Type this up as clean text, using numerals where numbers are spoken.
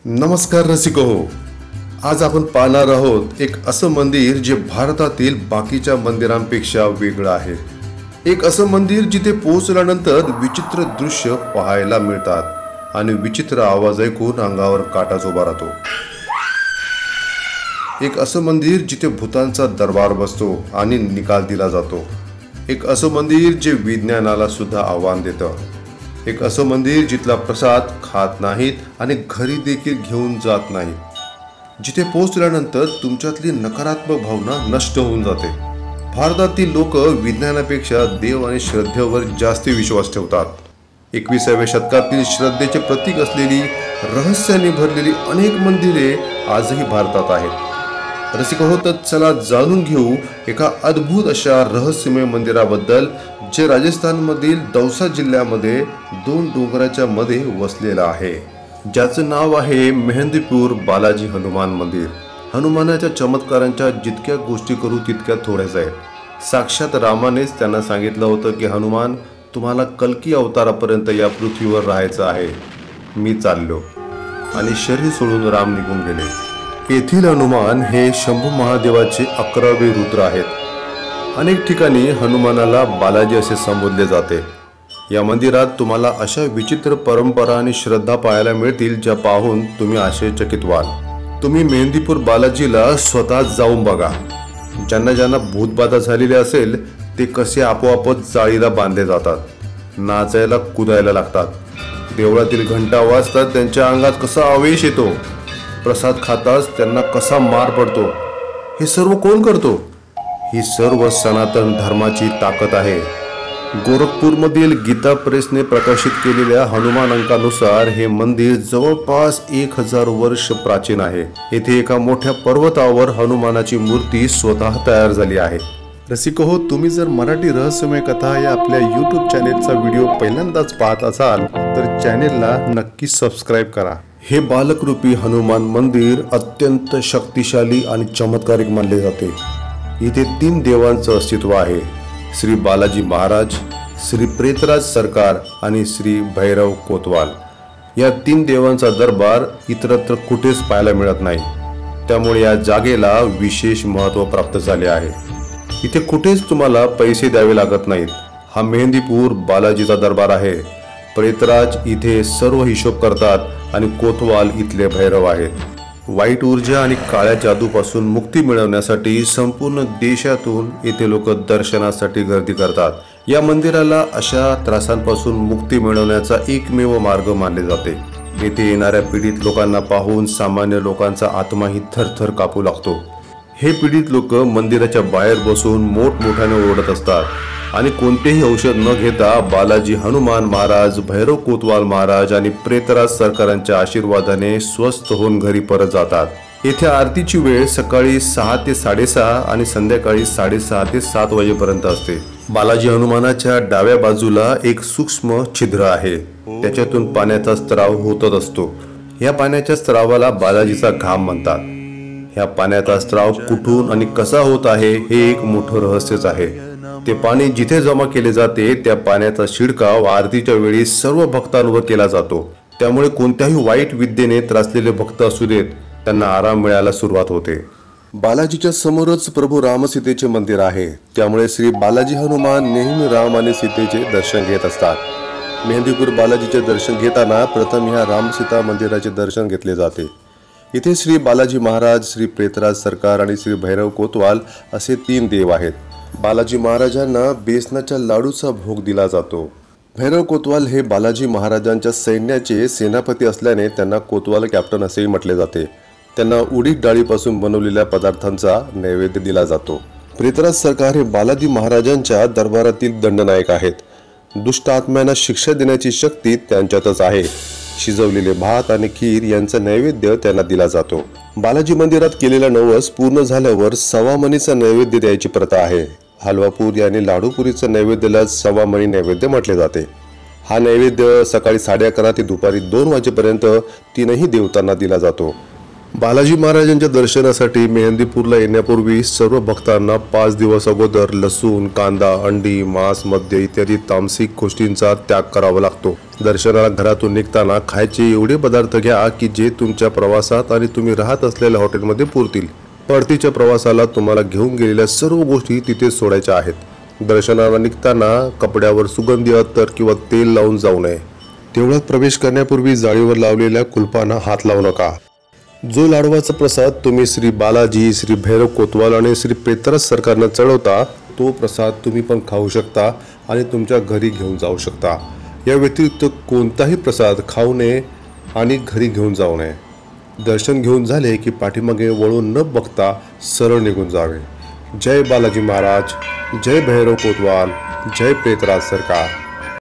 नमस्कार रसिको हो, आज आपण पाहणार आहोत एक असं मंदिर जे भारतातील बाकीच्या मंदिरांपेक्षा वेगळं आहे। एक असं मंदिर जिथे पोहोचल्यानंतर विचित्र दृश्य पाहायला मिळतात आणि विचित्र आवाज ऐकून अंगावर काटाच उभा राहतो। एक असं मंदिर जिथे भूतांचा दरबार बसतो आणि निकाल दिला जातो। एक असं मंदिर जे विज्ञानाला सुद्धा आव्हान देतं। एक असं मंदिर जिथला प्रसाद खात नाहीत आणि घरी देखील घेऊन जात नाहीत। जिथे पोहोचल्यानंतर तुमच्यातली नकारात्मक भावना नष्ट होऊन जाते। भारतातील लोक विज्ञानापेक्षा देव आणि श्रद्धेवर जास्त विश्वास ठेवतात। 21व्या शतकातील श्रद्धेचे प्रतीक असलेली रहस्याने भरलेली अनेक मंदिरे आजही भारतात आहेत। रसिक हो, तर चला जाणून घेऊ एका अद्भुत अशा रहस्यमय मंदिराबद्दल जे राजस्थानमधील दौसा जिल्ह्यामध्ये 2 डोंगराच्या मध्ये वसलेलं आहे, ज्याचं नाव आहे मेहंदीपूर बालाजी हनुमान मंदिर। हनुमानाच्या चमत्कारांच्या जितक्या गोष्टी करू तितक्या थोड्याच आहेत। साक्षात रामानेच त्यांना सांगितलं होतं की हनुमान, तुम्हाला कल्की अवतारापर्यंत या पृथ्वीवर राहायचं आहे, मी चाललो। आणि शरीर सोडून राम निघून गेले। येथील हनुमान हे शंभू महादेवाचे 11वे रुद्र आहेत। अनेक ठिकाणी हनुमानाला बालाजी असे संबोधले जाते। या मंदिरात तुम्हाला अशा विचित्र परंपरा आणि श्रद्धा पाहायला मिळतील ज्या पाहून तुम्ही आश्चर्यचकित व्हाल। तुम्ही मेहंदीपूर बालाजीला स्वतः जाऊन बघा। ज्यांना ज्यांना भूतबाधा झालेली असेल ते कसे आपोआपच जाळीला बांधले जातात, नाचायला कुदायला लागतात, देवळातील घंटा वाजतात त्यांच्या अंगात कसा आवेश येतो, प्रसाद खाताच त्यांना कसा मार पडतो। हे सर्व कोण करतो? ही सर्व सनातन धर्माची ताकद आहे। गोरखपूरमधील गीता प्रेसने प्रकाशित केलेल्या हनुमान अंकानुसार हे मंदिर जवळपास 1000 वर्ष प्राचीन आहे। येथे एका मोठ्या पर्वतावर हनुमानाची मूर्ती स्वतः तयार झाली आहे। रसिक हो, तुम्ही जर मराठी रहस्यमय कथा या आपल्या YouTube चॅनेलचा व्हिडिओ पहिल्यांदाच पाहत असाल तर चॅनेलला नक्की सबस्क्राईब करा। हे बालकरूपी हनुमान मंदिर अत्यंत शक्तिशाली आणि चमत्कारिक मानले जाते। इथे 3 देवांचं अस्तित्व आहे, श्री बालाजी महाराज, श्री प्रेतराज सरकार आणि श्री भैरव कोतवाल। या 3 देवांचा दरबार इतरत्र कुठेच पाहायला मिळत नाही, त्यामुळे या जागेला विशेष महत्त्व प्राप्त झाले आहे। इथे कुठेच तुम्हाला पैसे द्यावे लागत नाहीत। हा मेहंदीपूर बालाजीचा दरबार आहे। प्रेतराज इथे सर्व हिशोब करतात आणि कोतवाल इथले भैरव आहेत। वाईट ऊर्जा आणि काळ्या जादूपासून मुक्ती मिळवण्यासाठी संपूर्ण देशातून येथे लोक दर्शनासाठी गर्दी करतात। या मंदिराला अशा त्रासांपासून मुक्ती मिळवण्याचा एकमेव मार्ग मानले जाते। येथे येणाऱ्या पीडित लोकांना पाहून सामान्य लोकांचा आत्माही थरथर कापू लागतो। हे पीडित लोक मंदिराच्या बाहेर बसून मोठमोठ्याने ओरडत असतात आणि कोणतेही औषध न घेता बालाजी हनुमान महाराज, भैरव कोतवाल महाराज आणि प्रेतराज सरकारांच्या आशीर्वादाने स्वस्थ होऊन घरी परत जातात। येथे आरतीची वेळ सकाळी 6 ते 6:30 आणि संध्याकाळी 6:30 ते 7 वाजेपर्यंत असते। बालाजी हनुमानाच्या डाव्या बाजूला एक सूक्ष्म छिद्र आहे, त्याच्यातून पाण्याचा स्त्राव होतच असतो। या पाण्याच्या स्त्रावाला बालाजीचा घाम म्हणतात। ह्या पाण्याचा स्त्राव कुठून आणि कसा होत आहे हे एक मोठं रहस्यच आहे। ते पाणी जिथे जमा केले जाते त्या पाण्याचा शिडकाव आरतीच्या वेळी सर्व भक्तांवर केला जातो। त्यामुळे कोणत्याही वाईट विद्येने त्रासलेले भक्त असू देत, त्यांना आराम मिळायला सुरुवात होते। बालाजीच्या समोरच प्रभू राम सीतेचे मंदिर आहे, त्यामुळे श्री बालाजी हनुमान नेहमी राम आणि सीतेचे दर्शन घेत असतात। मेहंदीपूर बालाजीचे दर्शन घेताना प्रथम ह्या राम सीता मंदिराचे दर्शन घेतले जाते। इथे श्री बालाजी महाराज, श्री प्रेतराज सरकार आणि श्री भैरव कोतवाल असे 3 देव आहेत। बालाजी महाराजांना बेसनाच्या लाडूचा भोग दिला जातो। भैरव कोतवाल हे बालाजी महाराजांच्या सैन्याचे सेनापती असल्याने त्यांना कोतवाल कॅप्टन असेही म्हटले जाते। त्यांना उडीद डाळीपासून बनवलेल्या पदार्थांचा नैवेद्य दिला जातो। प्रेतराज सरकार हे बालाजी महाराजांच्या दरबारातील दंडनायक आहेत। दुष्ट आत्म्यांना शिक्षा देण्याची शक्ती त्यांच्यातच आहे। शिजवलेले भात आणि खीर यांचा नैवेद्य त्यांना दिला जातो। बालाजी मंदिरात केलेला नवस पूर्ण झाल्यावर सवामणीचा नैवेद्य द्यायची प्रथा आहे। हलवापुरी आणि लाडूपुरीचा नैवेद्याला सवामणी नैवेद्य म्हटले जाते। हा नैवेद्य सकाळी 11:30 ते दुपारी 2 वाजेपर्यंत 3ही देवतांना दिला जातो। बालाजी महाराजांच्या दर्शनासाठी मेहंदीपूरला येण्यापूर्वी सर्व भक्तांना 5 दिवस अगोदर लसूण, कांदा, अंडी, मांस, मद्य इत्यादी तामसिक गोष्टींचा त्याग करावा लागतो. दर्शनाला घरातून निघताना खायचे एवढे पदार्थ घ्या की जे तुमच्या प्रवासात आणि तुम्ही राहत असलेल्या हॉटेलमध्ये पुरतील. परतीच्या प्रवासाला तुम्हाला घेऊन गेलेल्या सर्व गोष्टी तिथे सोडायच्या आहेत. दर्शनाला निघताना कपड्यावर सुगंधी अत्तर किंवा तेल लावून जाऊ नये. देवळात प्रवेश करण्यापूर्वी जाळीवर लावलेल्या कुलपांना हात लावू नका. जो लाडवाचा प्रसाद तुम्ही श्री बालाजी, श्री भैरव कोतवाल आणि श्री पेत्रास सरकारनं चढवता तो प्रसाद तुम्ही पण खाऊ शकता आणि तुमच्या घरी घेऊन जाऊ शकता. या व्यतिरिक्त कोणताही प्रसाद खाऊ नये आणि घरी घेऊन जाऊ नये. दर्शन घेऊन झाले की पाठीमागे वळून न बघता सरळ निघून जावे. जय बालाजी महाराज, जय भैरव कोतवाल, जय पेत्रास सरकार.